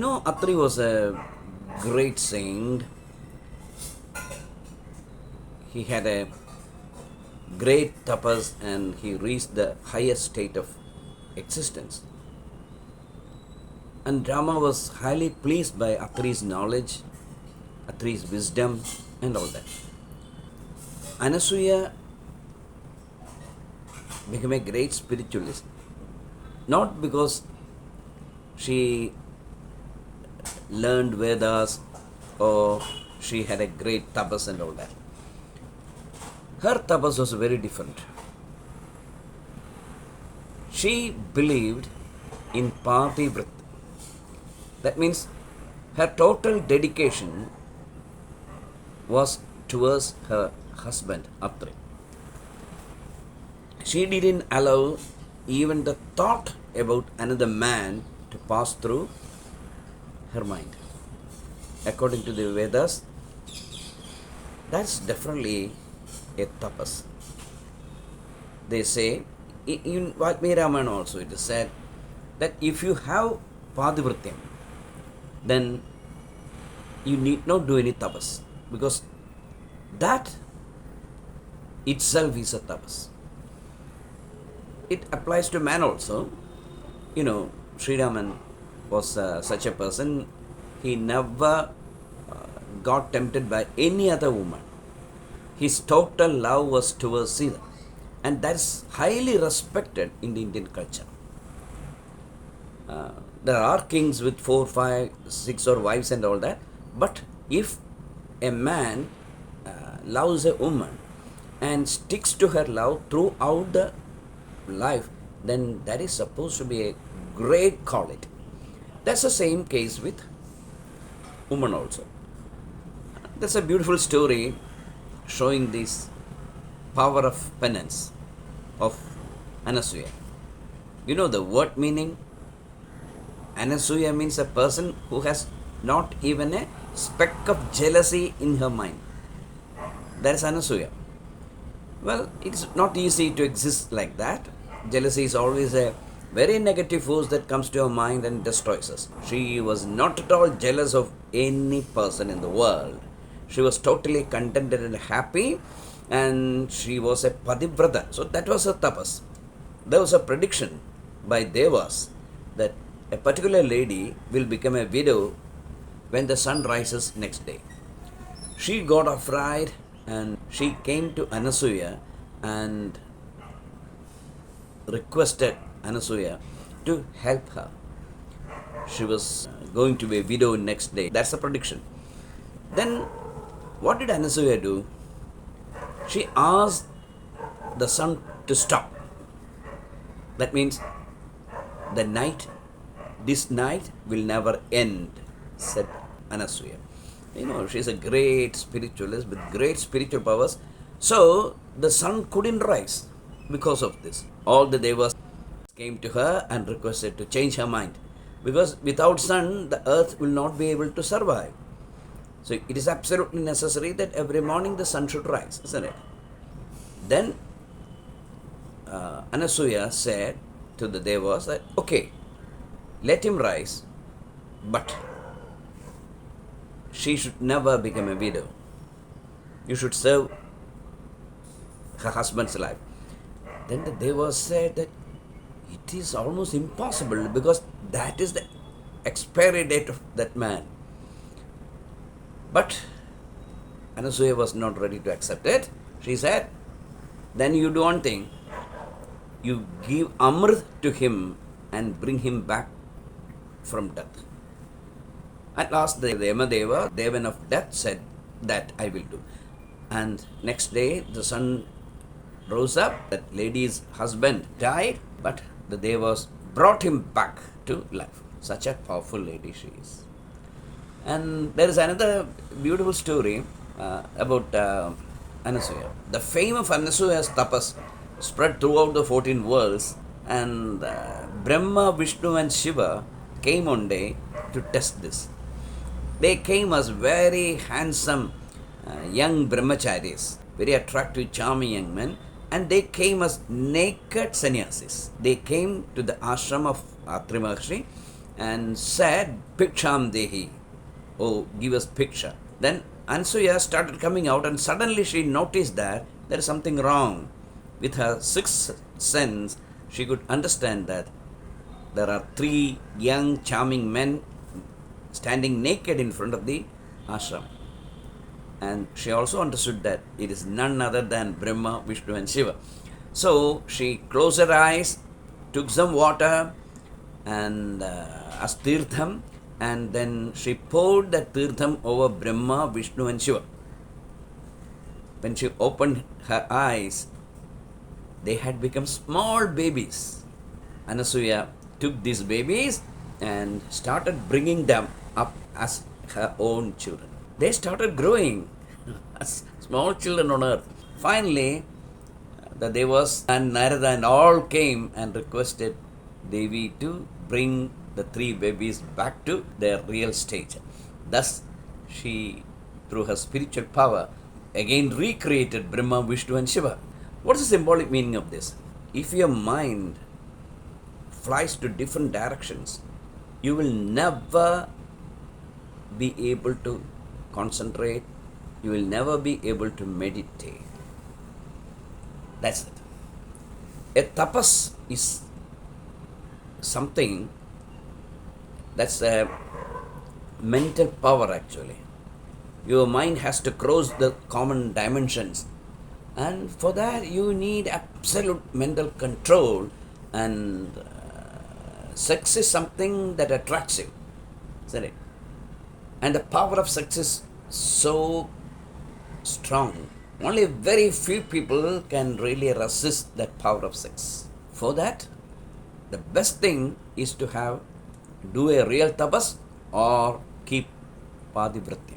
Atri was a great saint. He had a great tapas and he reached the highest state of existence. And Rama was highly pleased by Atri's knowledge, Atri's wisdom, and all that. Anasuya became a great spiritualist, not because she learned Vedas or she had a great tapas and all that. Her tapas was very different. She believed in Pativrit. That means her total dedication was towards her husband, Atri. She didn't allow even the thought about another man to pass through her mind. According to the Vedas, that's definitely a tapas. They say, in Valmiki Ramayana also it is said that if you have Padivrityam, then you need not do any tapas, because that itself is a tapas. It applies to man also. Sri Raman was such a person. He never got tempted by any other woman. His total love was towards Sita, and that's highly respected in the Indian culture. There are kings with 4, 5, 6 or wives and all that, but if a man loves a woman and sticks to her love throughout the life, then that is supposed to be a great quality. That's the same case with woman also. That's a beautiful story showing this power of penance of Anasuya. You know the word meaning? Anasuya means a person who has not even a speck of jealousy in her mind. That is Anasuya. Well, it's not easy to exist like that. Jealousy is always a very negative force that comes to our mind and destroys us. She was not at all jealous of any person in the world. She was totally contented and happy, and she was a Pativrata. So that was her tapas. There was a prediction by Devas that a particular lady will become a widow when the sun rises next day. She got afraid and she came to Anasuya and requested Anasuya to help her. She was going to be a widow next day. That's the prediction. Then what did Anasuya do? She asked the sun to stop. That means this night will never end, said Anasuya. She's a great spiritualist with great spiritual powers. So the sun couldn't rise because of this. All the devas came to her and requested to change her mind, because without sun the earth will not be able to survive. So it is absolutely necessary that every morning the sun should rise, isn't it? Then Anasuya said to the devas that, okay, let him rise, but she should never become a widow. You should serve her husband's life. Then the devas said that it is almost impossible, because that is the expiry date of that man. But Anasuya was not ready to accept it. She said, then you do one thing. You give Amrit to him and bring him back from death. At last the Yamadeva, Devan of death, said that I will do. And next day the sun rose up. That lady's husband died, but the Devas brought him back to life. Such a powerful lady she is. And there is another beautiful story about Anasuya. The fame of Anasuya's tapas spread throughout the 14 worlds, and Brahma, Vishnu and Shiva came one day to test this. They came as very handsome young brahmacharis, very attractive, charming young men, and they came as naked sannyasis. They came to the ashram of Atri Maharshi and said, Piksham Dehi, oh, give us picture. Then Ansuya started coming out, and suddenly she noticed that there is something wrong. With her sixth sense, she could understand that there are three young, charming men standing naked in front of the ashram. And she also understood that it is none other than Brahma, Vishnu, and Shiva. So she closed her eyes, took some water and as tirtham, and then she poured that tirtham over Brahma, Vishnu, and Shiva. When she opened her eyes, they had become small babies. Anasuya took these babies and started bringing them up as her own children. They started growing as small children on earth. Finally, the Devas and Narada and all came and requested Devi to bring the three babies back to their real stage. Thus, she, through her spiritual power, again recreated Brahma, Vishnu, and Shiva. What is the symbolic meaning of this? If your mind flies to different directions, you will never be able to concentrate, you will never be able to meditate. That's it. A tapas is something that's a mental power actually. Your mind has to cross the common dimensions, and for that you need absolute mental control, and sex is something that attracts you, isn't it? And the power of sex is so strong. Only very few people can really resist that power of sex. For that, the best thing is to do a real tapas or keep padivritti.